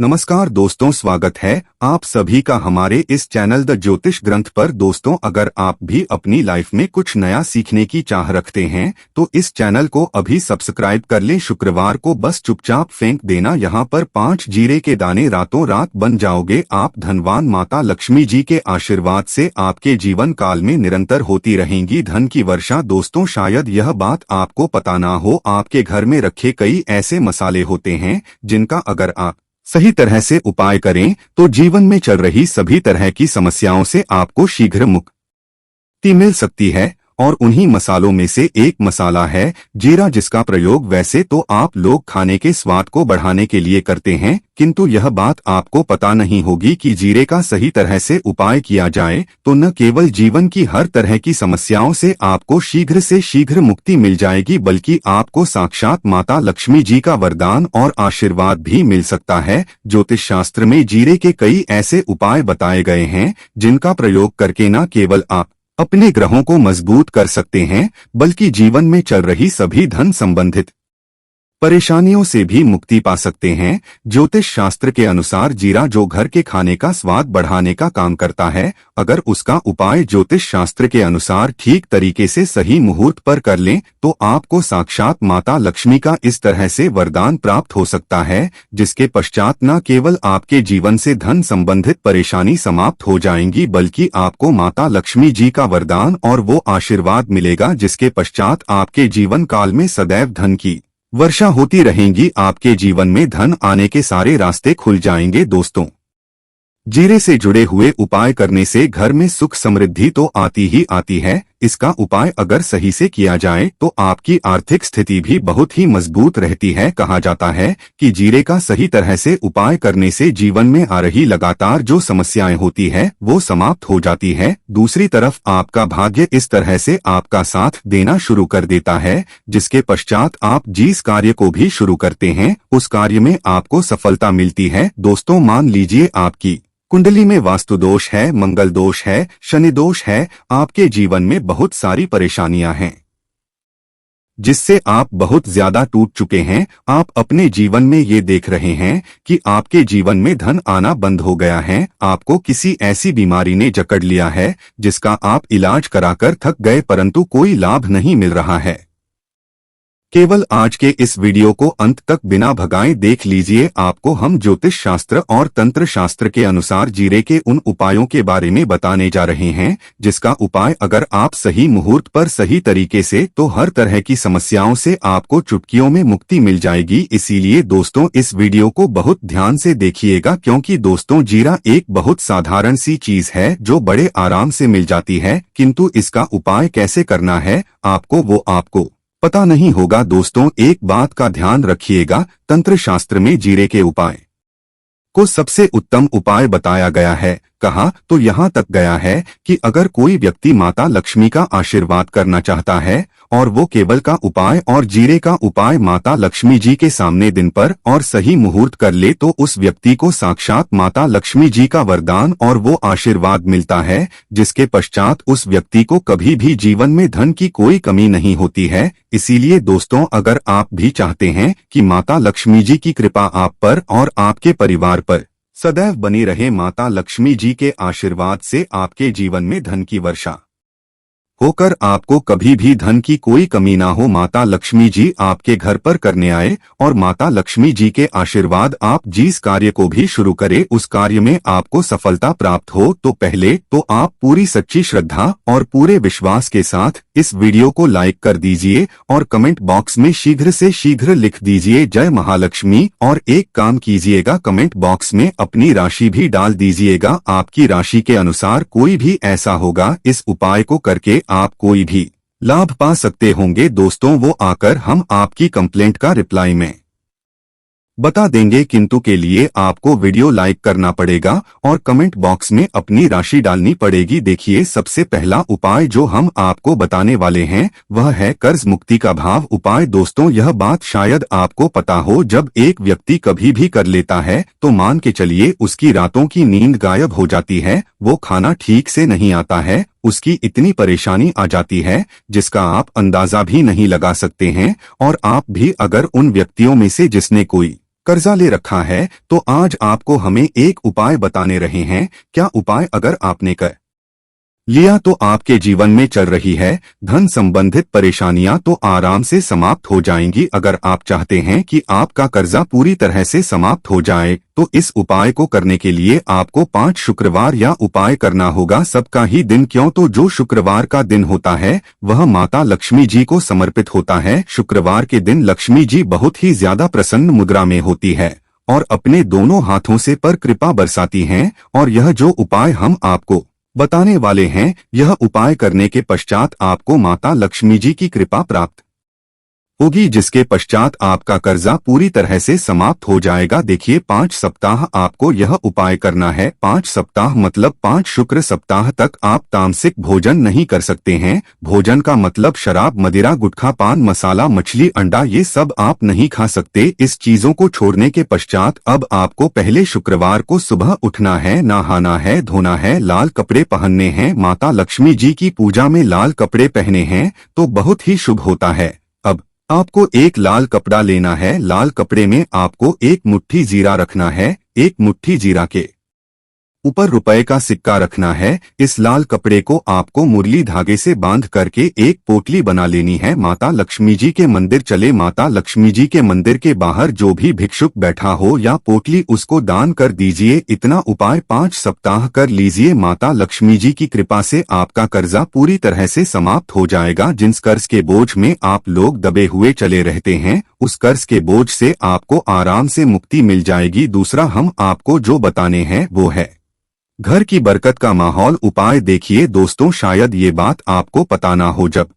नमस्कार दोस्तों, स्वागत है आप सभी का हमारे इस चैनल द ज्योतिष ग्रंथ पर। दोस्तों, अगर आप भी अपनी लाइफ में कुछ नया सीखने की चाह रखते हैं तो इस चैनल को अभी सब्सक्राइब कर लें। शुक्रवार को बस चुपचाप फेंक देना यहाँ पर 5 जीरे के दाने, रातों रात बन जाओगे आप धनवान। माता लक्ष्मी जी के आशीर्वाद से आपके जीवन काल में निरंतर होती रहेंगी धन की वर्षा। दोस्तों, शायद यह बात आपको पता ना हो, आपके घर में रखे कई ऐसे मसाले होते हैं जिनका अगर आप सही तरह से उपाय करें तो जीवन में चल रही सभी तरह की समस्याओं से आपको शीघ्र मुक्ति मिल सकती है। और उन्हीं मसालों में से एक मसाला है जीरा, जिसका प्रयोग वैसे तो आप लोग खाने के स्वाद को बढ़ाने के लिए करते हैं, किंतु यह बात आपको पता नहीं होगी कि जीरे का सही तरह से उपाय किया जाए तो न केवल जीवन की हर तरह की समस्याओं से आपको शीघ्र से शीघ्र मुक्ति मिल जाएगी, बल्कि आपको साक्षात माता लक्ष्मी जी का वरदान और आशीर्वाद भी मिल सकता है। ज्योतिष शास्त्र में जीरे के कई ऐसे उपाय बताए गए हैं जिनका प्रयोग करके न केवल आप अपने ग्रहों को मजबूत कर सकते हैं, बल्कि जीवन में चल रही सभी धन संबंधित परेशानियों से भी मुक्ति पा सकते हैं। ज्योतिष शास्त्र के अनुसार जीरा जो घर के खाने का स्वाद बढ़ाने का काम करता है, अगर उसका उपाय ज्योतिष शास्त्र के अनुसार ठीक तरीके से सही मुहूर्त पर कर लें तो आपको साक्षात माता लक्ष्मी का इस तरह से वरदान प्राप्त हो सकता है, जिसके पश्चात न केवल आपके जीवन से धन संबंधित परेशानी समाप्त हो जाएंगी, बल्कि आपको माता लक्ष्मी जी का वरदान और वो आशीर्वाद मिलेगा जिसके पश्चात आपके जीवन काल में सदैव धन की वर्षा होती रहेंगी। आपके जीवन में धन आने के सारे रास्ते खुल जाएंगे। दोस्तों, जीरे से जुड़े हुए उपाय करने से घर में सुख समृद्धि तो आती ही आती है, इसका उपाय अगर सही से किया जाए तो आपकी आर्थिक स्थिति भी बहुत ही मजबूत रहती है। कहा जाता है कि जीरे का सही तरह से उपाय करने से जीवन में आ रही लगातार जो समस्याएं होती है वो समाप्त हो जाती है। दूसरी तरफ आपका भाग्य इस तरह से आपका साथ देना शुरू कर देता है, जिसके पश्चात आप जिस कार्य को भी शुरू करते हैं उस कार्य में आपको सफलता मिलती है। दोस्तों, मान लीजिए आपकी कुंडली में वास्तु दोष है, मंगल दोष है, शनि दोष है, आपके जीवन में बहुत सारी परेशानियां हैं जिससे आप बहुत ज्यादा टूट चुके हैं। आप अपने जीवन में ये देख रहे हैं कि आपके जीवन में धन आना बंद हो गया है, आपको किसी ऐसी बीमारी ने जकड़ लिया है जिसका आप इलाज कराकर थक गए परंतु कोई लाभ नहीं मिल रहा है। केवल आज के इस वीडियो को अंत तक बिना भगाए देख लीजिए। आपको हम ज्योतिष शास्त्र और तंत्र शास्त्र के अनुसार जीरे के उन उपायों के बारे में बताने जा रहे हैं जिसका उपाय अगर आप सही मुहूर्त पर सही तरीके से तो हर तरह की समस्याओं से आपको चुटकियों में मुक्ति मिल जाएगी। इसीलिए दोस्तों, इस वीडियो को बहुत ध्यान से देखिएगा, क्योंकि दोस्तों जीरा एक बहुत साधारण सी चीज है जो बड़े आराम से मिल जाती है, किंतु इसका उपाय कैसे करना है आपको पता नहीं होगा। दोस्तों, एक बात का ध्यान रखिएगा, तंत्र शास्त्र में जीरे के उपाय को सबसे उत्तम उपाय बताया गया है। कहा तो यहाँ तक गया है कि अगर कोई व्यक्ति माता लक्ष्मी का आशीर्वाद करना चाहता है और वो केवल का उपाय और जीरे का उपाय माता लक्ष्मी जी के सामने दिन पर और सही मुहूर्त कर ले तो उस व्यक्ति को साक्षात माता लक्ष्मी जी का वरदान और वो आशीर्वाद मिलता है, जिसके पश्चात उस व्यक्ति को कभी भी जीवन में धन की कोई कमी नहीं होती है। इसीलिए दोस्तों, अगर आप भी चाहते हैं कि माता लक्ष्मी जी की कृपा आप पर और आपके परिवार पर सदैव बनी रहे, माता लक्ष्मी जी के आशीर्वाद से आपके जीवन में धन की वर्षा होकर आपको कभी भी धन की कोई कमी ना हो, माता लक्ष्मी जी आपके घर पर करने आए और माता लक्ष्मी जी के आशीर्वाद आप जिस कार्य को भी शुरू करें उस कार्य में आपको सफलता प्राप्त हो, तो पहले तो आप पूरी सच्ची श्रद्धा और पूरे विश्वास के साथ इस वीडियो को लाइक कर दीजिए और कमेंट बॉक्स में शीघ्र से शीघ्र लिख दीजिए जय महालक्ष्मी। और एक काम कीजिएगा, कमेंट बॉक्स में अपनी राशि भी डाल दीजिएगा। आपकी राशि के अनुसार कोई भी ऐसा होगा, इस उपाय को करके आप कोई भी लाभ पा सकते होंगे। दोस्तों, वो आकर हम आपकी कंप्लेंट का रिप्लाई में बता देंगे, किंतु के लिए आपको वीडियो लाइक करना पड़ेगा और कमेंट बॉक्स में अपनी राशि डालनी पड़ेगी। देखिए, सबसे पहला उपाय जो हम आपको बताने वाले हैं वह है कर्ज मुक्ति का भाव उपाय। दोस्तों, यह बात शायद आपको पता हो, जब एक व्यक्ति कभी भी कर लेता है तो मान के चलिए उसकी रातों की नींद गायब हो जाती है, वो खाना ठीक से नहीं आता है, उसकी इतनी परेशानी आ जाती है जिसका आप अंदाजा भी नहीं लगा सकते हैं। और आप भी अगर उन व्यक्तियों में से जिसने कोई कर्जा ले रखा है, तो आज आपको हमें एक उपाय बताने रहे हैं। क्या उपाय अगर आपने कर लिया तो आपके जीवन में चल रही है धन संबंधित परेशानियां तो आराम से समाप्त हो जाएंगी। अगर आप चाहते हैं कि आपका कर्जा पूरी तरह से समाप्त हो जाए तो इस उपाय को करने के लिए आपको 5 शुक्रवार या उपाय करना होगा। सबका ही दिन क्यों, तो जो शुक्रवार का दिन होता है वह माता लक्ष्मी जी को समर्पित होता है। शुक्रवार के दिन लक्ष्मी जी बहुत ही ज्यादा प्रसन्न मुद्रा में होती है और अपने दोनों हाथों से पर कृपा बरसाती हैं। और यह जो उपाय हम आपको बताने वाले हैं, यह उपाय करने के पश्चात आपको माता लक्ष्मी जी की कृपा प्राप्त होगी, जिसके पश्चात आपका कर्जा पूरी तरह से समाप्त हो जाएगा। देखिए, 5 सप्ताह आपको यह उपाय करना है। 5 सप्ताह मतलब 5 शुक्र सप्ताह तक आप तामसिक भोजन नहीं कर सकते हैं। भोजन का मतलब शराब, मदिरा, गुटखा, पान मसाला, मछली, अंडा, ये सब आप नहीं खा सकते। इस चीजों को छोड़ने के पश्चात अब आपको पहले शुक्रवार को सुबह उठना है, नहाना है, धोना है, लाल कपड़े पहनने हैं, माता लक्ष्मी जी की पूजा में लाल कपड़े पहने हैं तो बहुत ही शुभ होता है। अब आपको एक लाल कपड़ा लेना है। लाल कपड़े में आपको एक मुट्ठी जीरा रखना है। एक मुट्ठी जीरा के ऊपर रुपए का सिक्का रखना है। इस लाल कपड़े को आपको मुरली धागे से बांध करके एक पोटली बना लेनी है। माता लक्ष्मी जी के मंदिर चले। माता लक्ष्मी जी के मंदिर के बाहर जो भी भिक्षुक बैठा हो या पोटली, उसको दान कर दीजिए। इतना उपाय 5 सप्ताह कर लीजिए। माता लक्ष्मी जी की कृपा से आपका कर्जा पूरी तरह से समाप्त हो जाएगा। जिस कर्ज के बोझ में आप लोग दबे हुए चले रहते हैं, उस कर्ज के बोझ से आपको आराम से मुक्ति मिल जाएगी। दूसरा हम आपको जो बताने हैं वो है घर की बरकत का माहौल उपाय। देखिए दोस्तों, शायद ये बात आपको पता ना हो, जब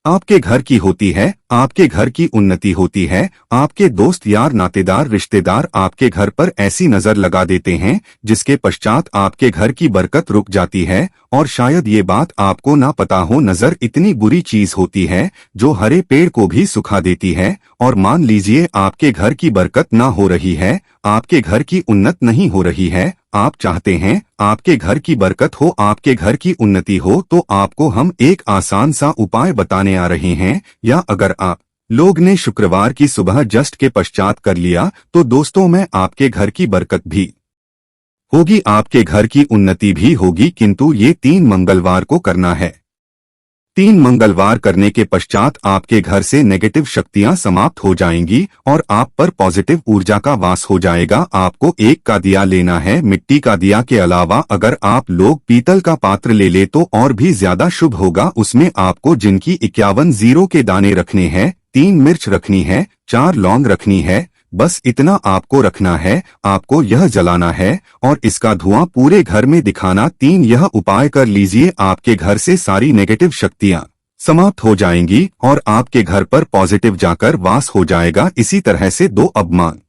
आपके घर की होती है, आपके घर की उन्नति होती है, आपके दोस्त यार नातेदार रिश्तेदार आपके घर पर ऐसी नजर लगा देते हैं जिसके पश्चात आपके घर की बरकत रुक जाती है। और शायद ये बात आपको ना पता हो, नजर इतनी बुरी चीज होती है जो हरे पेड़ को भी सुखा देती है। और मान लीजिए आपके घर की बरकत ना हो रही है, आपके घर की उन्नत नहीं हो रही है, आप चाहते हैं आपके घर की बरकत हो, आपके घर की उन्नति हो, तो आपको हम एक आसान सा उपाय बताने आ रहे हैं। या अगर आप लोग ने शुक्रवार की सुबह जस्ट के पश्चात कर लिया तो दोस्तों मैं आपके घर की बरकत भी होगी, आपके घर की उन्नति भी होगी। किंतु ये 3 मंगलवार को करना है। 3 मंगलवार करने के पश्चात आपके घर से नेगेटिव शक्तियां समाप्त हो जाएंगी और आप पर पॉजिटिव ऊर्जा का वास हो जाएगा। आपको एक का दिया लेना है। मिट्टी का दिया के अलावा अगर आप लोग पीतल का पात्र ले तो और भी ज्यादा शुभ होगा। उसमें आपको जिनकी 51 जीरो के दाने रखने हैं, 3 मिर्च रखनी है, 4 लौंग रखनी है, बस इतना आपको रखना है। आपको यह जलाना है और इसका धुआं पूरे घर में दिखाना। 3 यह उपाय कर लीजिए, आपके घर से सारी नेगेटिव शक्तियां समाप्त हो जाएंगी और आपके घर पर पॉजिटिव जाकर वास हो जाएगा। इसी तरह से 2 अब मान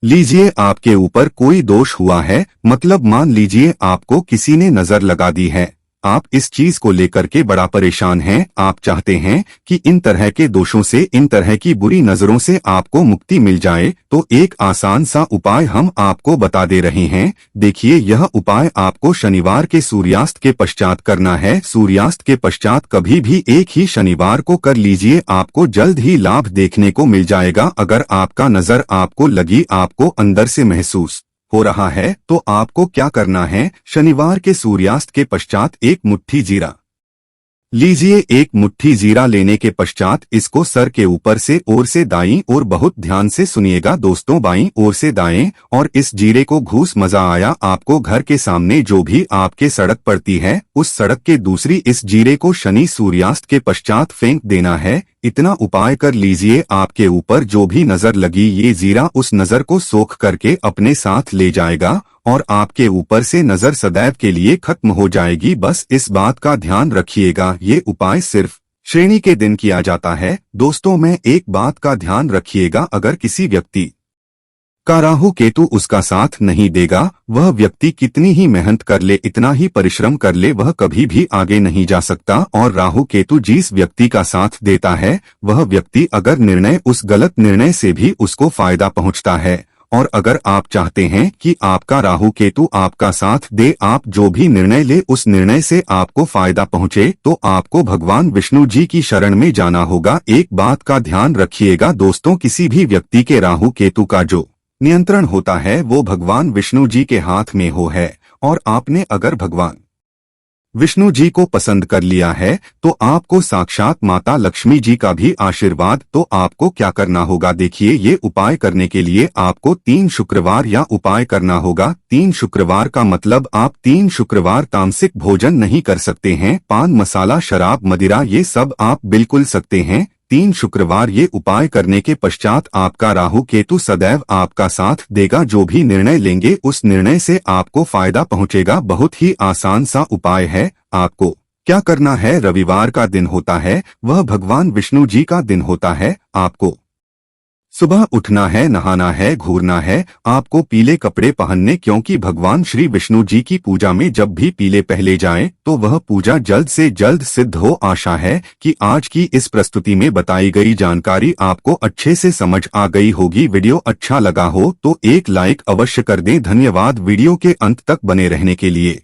लीजिए आपके ऊपर कोई दोष हुआ है, मतलब मान लीजिए आपको किसी ने नजर लगा दी है, आप इस चीज को लेकर के बड़ा परेशान हैं, आप चाहते हैं कि इन तरह के दोषों से, इन तरह की बुरी नजरों से आपको मुक्ति मिल जाए, तो एक आसान सा उपाय हम आपको बता दे रहे हैं। देखिए, यह उपाय आपको शनिवार के सूर्यास्त के पश्चात करना है। सूर्यास्त के पश्चात कभी भी एक ही शनिवार को कर लीजिए, आपको जल्द ही लाभ देखने को मिल जाएगा। अगर आपका नजर आपको लगी, आपको अंदर से महसूस हो रहा है, तो आपको क्या करना है, शनिवार के सूर्यास्त के पश्चात एक मुट्ठी जीरा लीजिए। एक मुट्ठी जीरा लेने के पश्चात इसको सर के ऊपर से ओर से दाईं ओर, बहुत ध्यान से सुनिएगा दोस्तों, बाईं ओर से दाएं, और इस जीरे को घूस। मजा आया आपको? घर के सामने जो भी आपके सड़क पड़ती है, उस सड़क के दूसरी इस जीरे को शनि सूर्यास्त के पश्चात फेंक देना है। इतना उपाय कर लीजिए, आपके ऊपर जो भी नजर लगी, ये जीरा उस नजर को सोख करके अपने साथ ले जाएगा और आपके ऊपर से नजर सदैव के लिए खत्म हो जाएगी। बस इस बात का ध्यान रखिएगा, ये उपाय सिर्फ श्रेणी के दिन किया जाता है। दोस्तों, मैं एक बात का ध्यान रखिएगा, अगर किसी व्यक्ति का राहु केतु उसका साथ नहीं देगा, वह व्यक्ति कितनी ही मेहनत कर ले, इतना ही परिश्रम कर ले, वह कभी भी आगे नहीं जा सकता। और राहु केतु जिस व्यक्ति का साथ देता है, वह व्यक्ति अगर निर्णय, उस गलत निर्णय से भी उसको फायदा पहुंचता है और अगर आप चाहते हैं कि आपका राहु केतु आपका साथ दे, आप जो भी निर्णय ले उस निर्णय से आपको फायदा पहुंचे, तो आपको भगवान विष्णु जी की शरण में जाना होगा। एक बात का ध्यान रखिएगा दोस्तों, किसी भी व्यक्ति के राहु केतु का जो नियंत्रण होता है वो भगवान विष्णु जी के हाथ में है, और आपने अगर भगवान विष्णु जी को पसंद कर लिया है तो आपको साक्षात माता लक्ष्मी जी का भी आशीर्वाद। तो आपको क्या करना होगा, देखिए, ये उपाय करने के लिए आपको 3 शुक्रवार या उपाय करना होगा। 3 शुक्रवार का मतलब आप 3 शुक्रवार तामसिक भोजन नहीं कर सकते हैं। पान मसाला शराब मदिरा ये सब आप बिल्कुल सकते हैं। 3 शुक्रवार ये उपाय करने के पश्चात आपका राहु केतु सदैव आपका साथ देगा। जो भी निर्णय लेंगे उस निर्णय से आपको फायदा पहुंचेगा। बहुत ही आसान सा उपाय है। आपको क्या करना है, रविवार का दिन होता है, वह भगवान विष्णु जी का दिन होता है। आपको सुबह उठना है, नहाना है, घूरना है, आपको पीले कपड़े पहनने, क्योंकि भगवान श्री विष्णु जी की पूजा में जब भी पीले पहले जाएं तो वह पूजा जल्द से जल्द सिद्ध हो। आशा है कि आज की इस प्रस्तुति में बताई गई जानकारी आपको अच्छे से समझ आ गई होगी। वीडियो अच्छा लगा हो तो एक लाइक अवश्य कर दें। धन्यवाद वीडियो के अंत तक बने रहने के लिए।